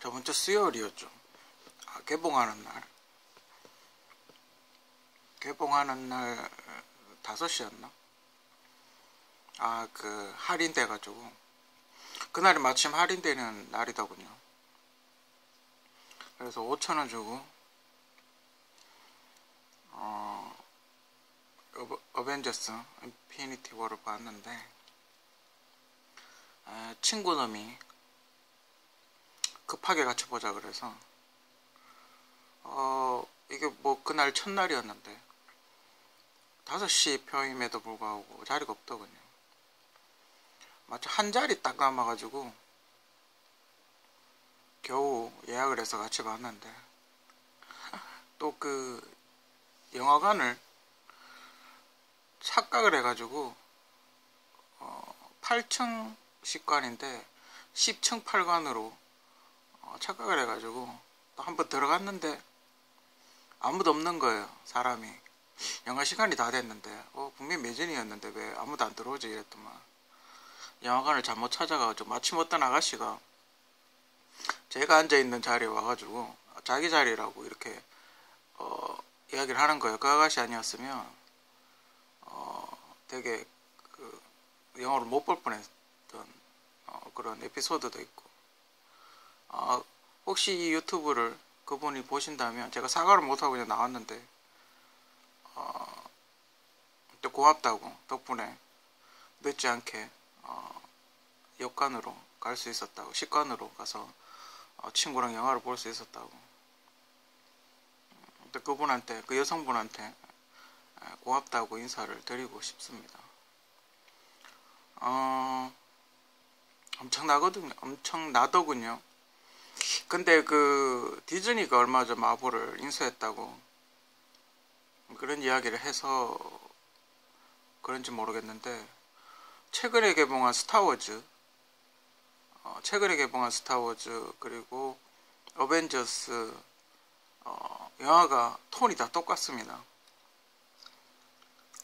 저번 주 수요일이었죠. 개봉하는 날 5시였나? 그 할인돼가지고 그날이 마침 할인되는 날이더군요. 그래서 5,000원 주고 어벤져스 인피니티 워를 봤는데, 친구놈이 급하게 같이 보자 그래서 이게 뭐 그날 첫날이었는데 5시 표임에도 불구하고 자리가 없더군요. 마치 한 자리 딱 남아가지고 겨우 예약을 해서 같이 봤는데, 또 그 영화관을 착각을 해가지고 8층 식관인데 10층 8관으로 착각을 해가지고 또 한번 들어갔는데 아무도 없는 거예요. 사람이. 영화 시간이 다 됐는데 분명히 매진이었는데 왜 아무도 안 들어오지 이랬더만 영화관을 잘못 찾아가지고 마침 어떤 아가씨가 제가 앉아있는 자리에 와가지고 자기 자리라고 이렇게 이야기를 하는 거예요. 그 아가씨 아니었으면 되게 그 영화를 못 볼 뻔했던 그런 에피소드도 있고, 혹시 이 유튜브를 그분이 보신다면 제가 사과를 못하고 그냥 나왔는데 또 고맙다고, 덕분에 늦지 않게 역관으로 갈 수 있었다고, 식관으로 가서 친구랑 영화를 볼 수 있었다고, 또 그분한테, 그 여성분한테 고맙다고 인사를 드리고 싶습니다. 엄청나더군요. 근데 그 디즈니가 얼마 전 마블을 인수했다고 그런 이야기를 해서 그런지 모르겠는데, 최근에 개봉한 스타워즈 그리고 어벤져스 영화가 톤이 다 똑같습니다.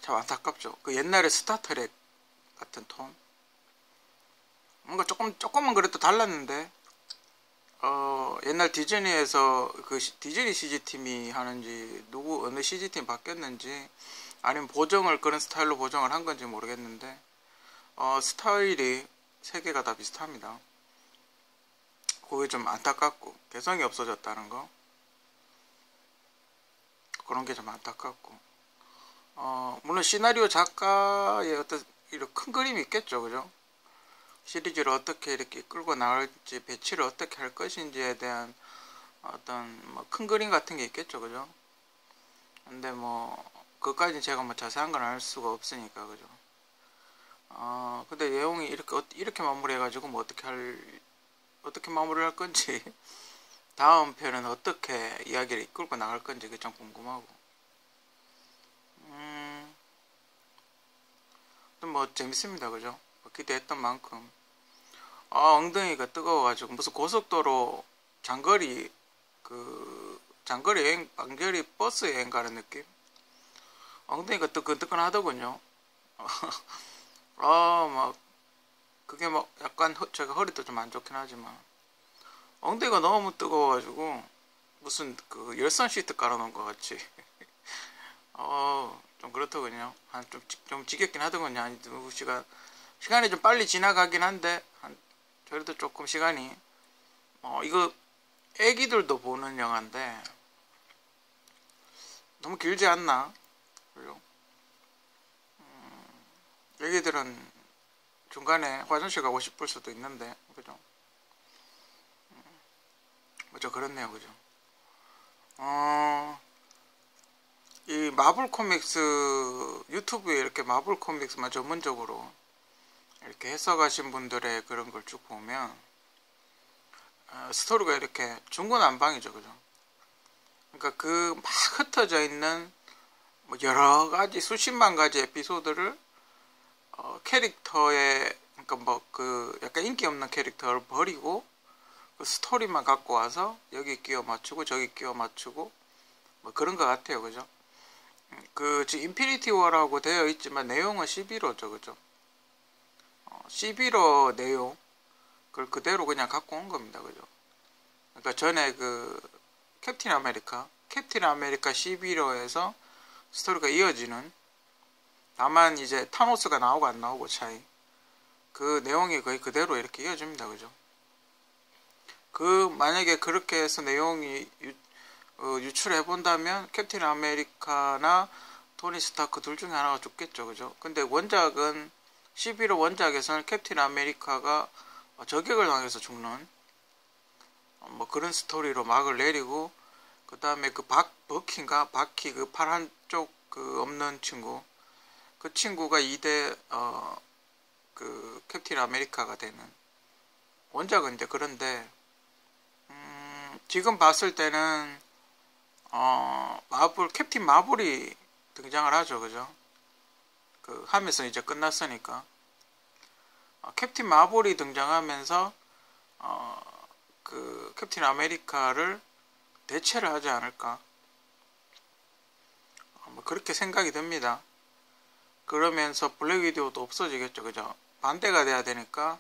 참 안타깝죠. 그 옛날에 스타트랙 같은 톤, 뭔가 조금만 그래도 달랐는데 옛날 디즈니에서 그 디즈니 CG팀이 하는지 어느 CG팀 바뀌었는지 아니면 그런 스타일로 보정을 한 건지 모르겠는데 스타일이 세 개가 다 비슷합니다. 그게 좀 안타깝고, 개성이 없어졌다는 거, 그런 게 좀 안타깝고, 물론 시나리오 작가의 어떤 이런 큰 그림이 있겠죠, 그죠? 시리즈를 어떻게 이렇게 끌고 나갈지, 배치를 어떻게 할 것인지에 대한 어떤 뭐 큰 그림 같은 게 있겠죠, 그죠? 근데 그것까지 제가 자세한 건 알 수가 없으니까, 그죠? 근데 내용이 이렇게 마무리해가지고 어떻게 마무리를 할 건지, 다음 편은 어떻게 이야기를 이끌고 나갈 건지 그게 좀 궁금하고, 또 재밌습니다, 그죠? 기대했던 만큼. 엉덩이가 뜨거워가지고 무슨 고속도로 장거리 버스 여행 가는 느낌? 엉덩이가 뜨끈뜨끈 하더군요. 그게 약간 제가 허리도 좀 안 좋긴 하지만 엉덩이가 너무 뜨거워가지고 무슨 그 열선 시트 깔아놓은 것 같이 좀 그렇더군요. 좀 지겹긴 하더군요. 한 2시간 시간이 좀 빨리 지나가긴 한데 그래도 조금 시간이 이거 애기들도 보는 영화인데 너무 길지 않나? 그죠? 애기들은 중간에 화장실 가고 싶을 수도 있는데, 그죠? 저 그렇네요, 그죠? 이 마블 코믹스 유튜브에 이렇게 마블 코믹스만 전문적으로 이렇게 해석하신 분들의 그런 걸 쭉 보면 스토리가 이렇게 중구난방이죠, 그죠? 그러니까 그 막 흩어져 있는 여러 가지 수십만 가지 에피소드를 캐릭터의, 그러니까 약간 인기 없는 캐릭터를 버리고 그 스토리만 갖고 와서 여기 끼워 맞추고 저기 끼워 맞추고 그런 것 같아요, 그죠? 지금 인피니티 워라고 되어 있지만 내용은 11호죠, 그죠? 11호 내용 그걸 그대로 그냥 갖고 온 겁니다, 그죠? 그러니까 전에 캡틴 아메리카 11호에서 스토리가 이어지는, 다만 이제 타노스가 나오고 안 나오고 차이, 그 내용이 거의 그대로 이렇게 이어집니다. 그죠? 만약에 그렇게 해서 내용이 유출해 본다면 캡틴 아메리카나 토니 스타크 둘 중에 하나가 죽겠죠. 그죠? 근데 원작은 11호 원작에서는 캡틴 아메리카가 저격을 당해서 죽는 뭐 그런 스토리로 막을 내리고, 그 다음에 바키 파란 쪽 없는 친구, 그 친구가 2대 캡틴 아메리카가 되는 원작은 이제 그런데, 지금 봤을 때는 캡틴 마블이 등장을 하죠. 그죠? 하면서 이제 끝났으니까 캡틴 마블이 등장하면서 캡틴 아메리카를 대체를 하지 않을까, 뭐 그렇게 생각이 듭니다. 그러면서 블랙 위도우도 없어지겠죠. 그죠? 반대가 돼야 되니까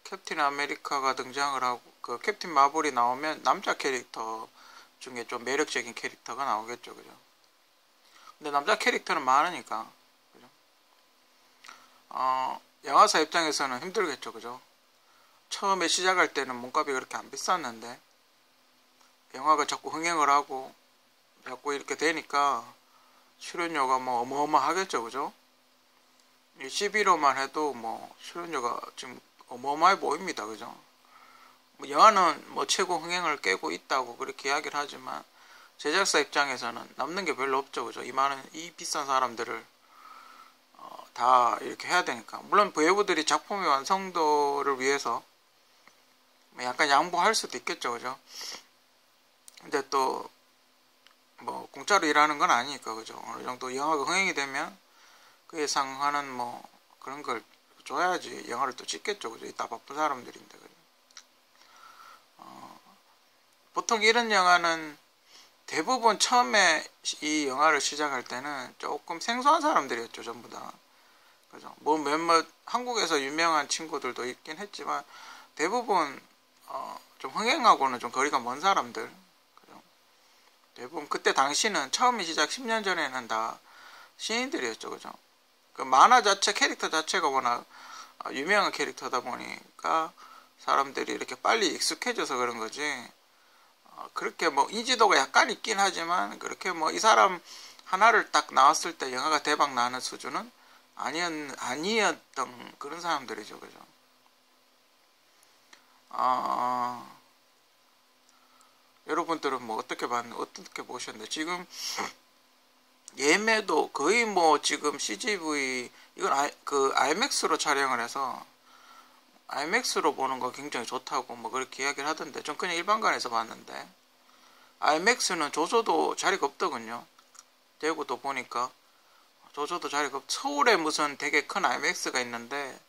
캡틴 아메리카가 등장을 하고 캡틴 마블이 나오면 남자 캐릭터 중에 좀 매력적인 캐릭터가 나오겠죠. 그죠? 근데 남자 캐릭터는 많으니까, 그죠? 영화사 입장에서는 힘들겠죠. 그죠? 처음에 시작할 때는 몸값이 그렇게 안 비쌌는데 영화가 자꾸 흥행을 하고 자꾸 이렇게 되니까 출연료가 뭐 어마어마하겠죠. 그죠? 이 11호만 해도 뭐 출연료가 지금 어마어마해 보입니다. 그죠? 뭐 영화는 뭐 최고 흥행을 깨고 있다고 그렇게 이야기를 하지만 제작사 입장에서는 남는 게 별로 없죠. 그죠? 이 비싼 사람들을 다 이렇게 해야 되니까. 물론 배우들이 작품의 완성도를 위해서 약간 양보할 수도 있겠죠. 그죠? 근데 또 뭐 공짜로 일하는 건 아니니까. 그죠? 어느 정도 영화가 흥행이 되면 그에 상하는 뭐 그런 걸 줘야지 영화를 또 찍겠죠. 그죠? 이따 바쁜 사람들인데. 그죠? 보통 이런 영화는 대부분 처음에 이 영화를 시작할 때는 조금 생소한 사람들이었죠. 전부 다. 그죠? 뭐 몇몇 한국에서 유명한 친구들도 있긴 했지만 대부분 좀 흥행하고는 좀 거리가 먼 사람들. 그죠? 대부분 그때 당시는 처음에 시작 10년 전에는 다 신인들이었죠. 그죠? 그 만화 자체 캐릭터 자체가 워낙 유명한 캐릭터다 보니까 사람들이 이렇게 빨리 익숙해져서 그런 거지, 그렇게 뭐 인지도가 약간 있긴 하지만 그렇게 뭐 이 사람 하나를 딱 나왔을 때 영화가 대박 나는 수준은 아니었던 그런 사람들이죠. 그죠? 여러분들은 뭐 어떻게 보셨는데, 지금 예매도 거의 뭐 지금 CGV 이건 IMAX로 촬영을 해서 IMAX로 보는 거 굉장히 좋다고 뭐 그렇게 이야기를 하던데, 전 그냥 일반관에서 봤는데 IMAX는 조조도 자리가 없더군요. 대구도 보니까 조조도 자리가 서울에 무슨 되게 큰 IMAX가 있는데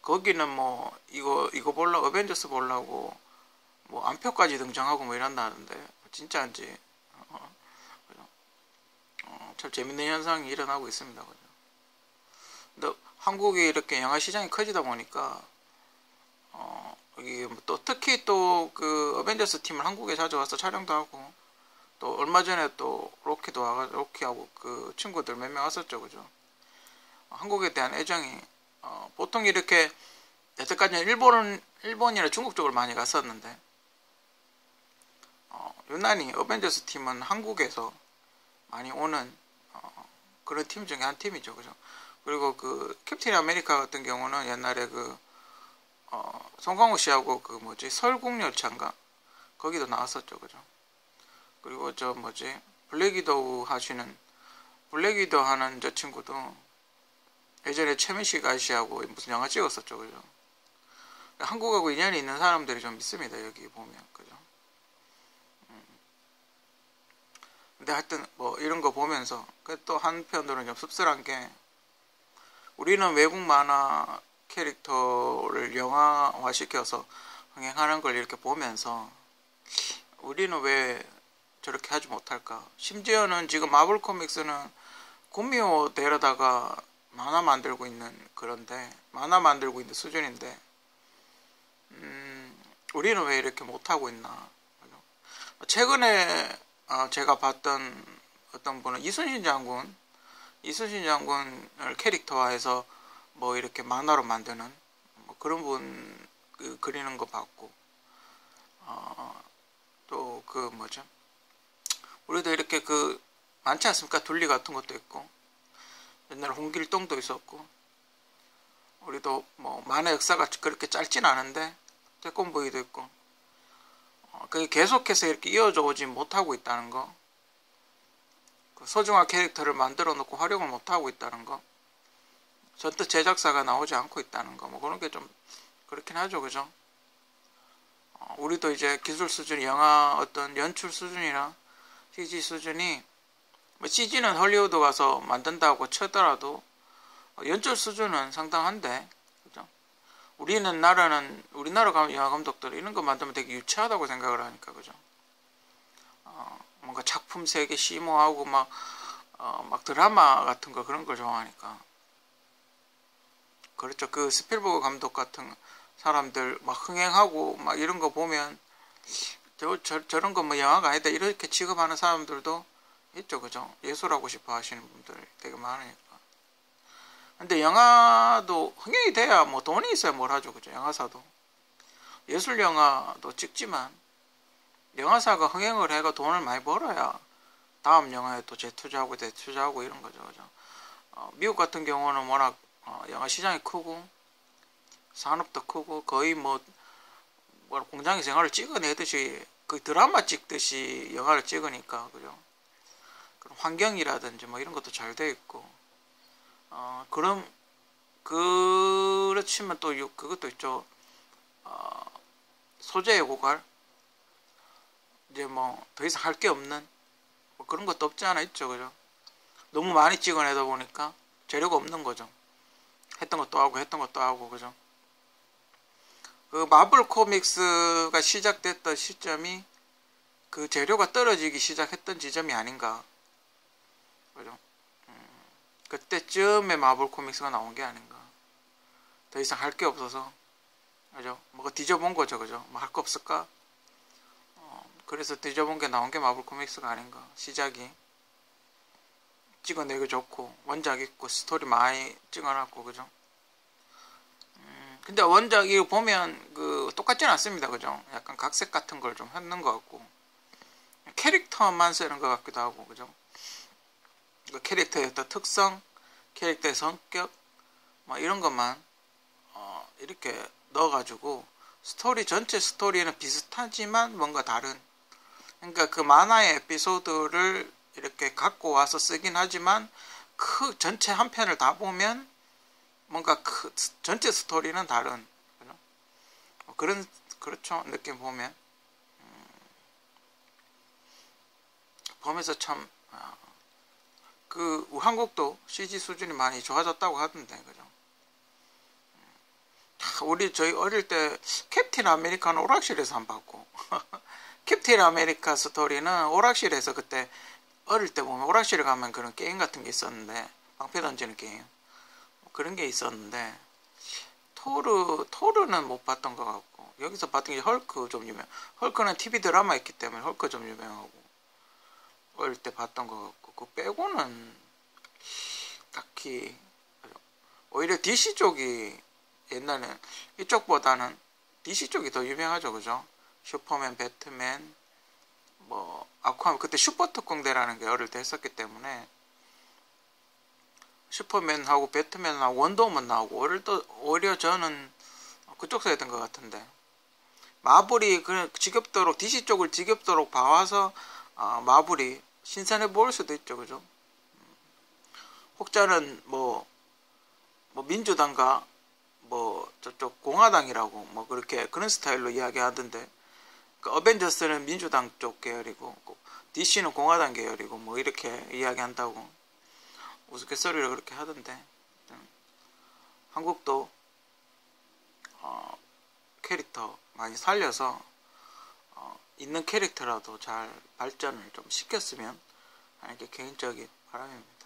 거기는 뭐 이거 보려고, 어벤져스 보려고 뭐 안표까지 등장하고 뭐 이런다는데 진짜인지 참 재밌는 현상이 일어나고 있습니다. 그죠? 근데 한국이 이렇게 영화 시장이 커지다 보니까 여기 또 특히 또 그 어벤져스 팀을 한국에 자주 와서 촬영도 하고, 또 얼마 전에 또 로키하고 그 친구들 몇 명 왔었죠. 그죠? 한국에 대한 애정이 보통 이렇게 여태까지는 일본이나 중국 쪽을 많이 갔었는데 유난히 어벤져스 팀은 한국에서 많이 오는 그런 팀 중에 한 팀이죠. 그죠? 그리고 그 캡틴 아메리카 같은 경우는 옛날에 송강호 씨하고 설국열차인가 거기도 나왔었죠. 그죠? 그리고 블랙위도우 하는 저 친구도 예전에 최민식 아저씨하고 무슨 영화 찍었었죠. 그죠? 한국하고 인연이 있는 사람들이 좀 있습니다. 여기 보면. 그죠? 근데 하여튼 뭐 이런 거 보면서 또 한편으로는 좀 씁쓸한 게, 우리는 외국 만화 캐릭터를 영화화 시켜서 흥행하는 걸 이렇게 보면서 우리는 왜 저렇게 하지 못할까. 심지어는 지금 마블 코믹스는 구미호 데려다가 만화 만들고 있는 수준인데 우리는 왜 이렇게 못하고 있나. 최근에 제가 봤던 어떤 분은 이순신 장군을 캐릭터화해서 뭐 이렇게 만화로 만드는 뭐 그런 분 그리는 거 봤고, 또 그 뭐죠? 우리도 이렇게 많지 않습니까? 둘리 같은 것도 있고, 옛날 홍길동도 있었고, 우리도 뭐 만화 역사가 그렇게 짧진 않은데 태권브이도 있고, 그게 계속해서 이렇게 이어져 오지 못하고 있다는 거, 그 소중한 캐릭터를 만들어 놓고 활용을 못하고 있다는 거, 전투 제작사가 나오지 않고 있다는 거, 뭐 그런 게 좀 그렇긴 하죠, 그죠? 우리도 이제 기술 수준이, 영화 어떤 연출 수준이나 CG 수준이, 뭐 CG는 헐리우드 가서 만든다고 치더라도 연출 수준은 상당한데, 그죠? 우리나라 영화 감독들 이런 거 만들면 되게 유치하다고 생각을 하니까, 그죠? 뭔가 작품 세계 심오하고 막 드라마 같은 거 그런 걸 좋아하니까. 그렇죠. 그 스필버그 감독 같은 사람들 막 흥행하고 막 이런 거 보면 저런 거 뭐 영화가 아니다 이렇게 취급하는 사람들도 있죠, 그죠? 예술하고 싶어 하시는 분들 되게 많으니까. 근데 영화도 흥행이 돼야 뭐 돈이 있어야 뭘 하죠, 그죠? 영화사도 예술 영화도 찍지만 영화사가 흥행을 해가 돈을 많이 벌어야 다음 영화에 또 재투자하고 대투자하고 이런 거죠, 그죠? 미국 같은 경우는 워낙 영화 시장이 크고 산업도 크고 거의 뭐 공장에서 영화를 찍어내듯이 그 드라마 찍듯이 영화를 찍으니까, 그죠? 그런 환경이라든지 뭐 이런 것도 잘 돼 있고, 그럼 그렇지만 또 그것도 있죠. 소재의 고갈, 이제 뭐 더 이상 할 게 없는 뭐 그런 것도 없지 않아 있죠, 그죠? 너무 많이 찍어내다 보니까 재료가 없는 거죠. 했던 것도 하고, 그죠? 그 마블 코믹스가 시작됐던 시점이 그 재료가 떨어지기 시작했던 지점이 아닌가, 그죠? 그때쯤에 마블 코믹스가 나온 게 아닌가. 더 이상 할 게 없어서, 그죠? 뭐가 뒤져본 거죠, 그죠? 뭐 할 거 없을까? 그래서 뒤져본 게 나온 게 마블 코믹스가 아닌가. 시작이 찍어내기 좋고 원작 있고 스토리 많이 찍어놨고, 그죠? 근데 원작 이거 보면 똑같지는 않습니다, 그죠? 약간 각색 같은 걸 좀 했는 것 같고 캐릭터만 쓰는 것 같기도 하고, 그죠? 그 캐릭터의 어떤 특성, 캐릭터의 성격 뭐 이런 것만 이렇게 넣어가지고 전체 스토리는 비슷하지만 뭔가 다른, 그러니까 그 만화의 에피소드를 이렇게 갖고 와서 쓰긴 하지만 전체 한 편을 다 보면 뭔가 전체 스토리는 다른, 그죠? 그렇죠, 느낌 보면. 보면서 참 한국도 CG 수준이 많이 좋아졌다고 하던데, 그죠? 저희 어릴 때 캡틴 아메리카는 오락실에서 안 봤고 캡틴 아메리카 스토리는 오락실에서, 그때 어릴 때 보면 오락실에 가면 그런 게임 같은 게 있었는데, 방패 던지는 게임 그런 게 있었는데, 토르는 못 봤던 것 같고, 여기서 봤던 게 헐크 좀 헐크는 TV 드라마 있기 때문에 헐크 좀 유명하고 어릴 때 봤던 것 같고, 그 빼고는 딱히, 오히려 DC 쪽이 옛날에 이쪽보다는 DC 쪽이 더 유명하죠, 그죠? 슈퍼맨, 배트맨, 뭐 아쿠아맨, 그때 슈퍼특공대라는 게 어릴 때 했었기 때문에 슈퍼맨하고 배트맨하고 원더우먼 나오고, 오히려 저는 그쪽 세대인 것 같은데, 마블이 지겹도록 DC 쪽을 지겹도록 봐와서 마블이 신선해 보일 수도 있죠, 그죠? 혹자는 뭐 민주당과 뭐 저쪽 공화당이라고 뭐 그런 스타일로 이야기하던데, 그 어벤져스는 민주당 쪽 계열이고 DC는 공화당 계열이고 뭐 이렇게 이야기한다고 우스갯소리로 그렇게 하던데, 한국도 캐릭터 많이 살려서 있는 캐릭터라도 잘 발전을 좀 시켰으면 하는 게 개인적인 바람입니다.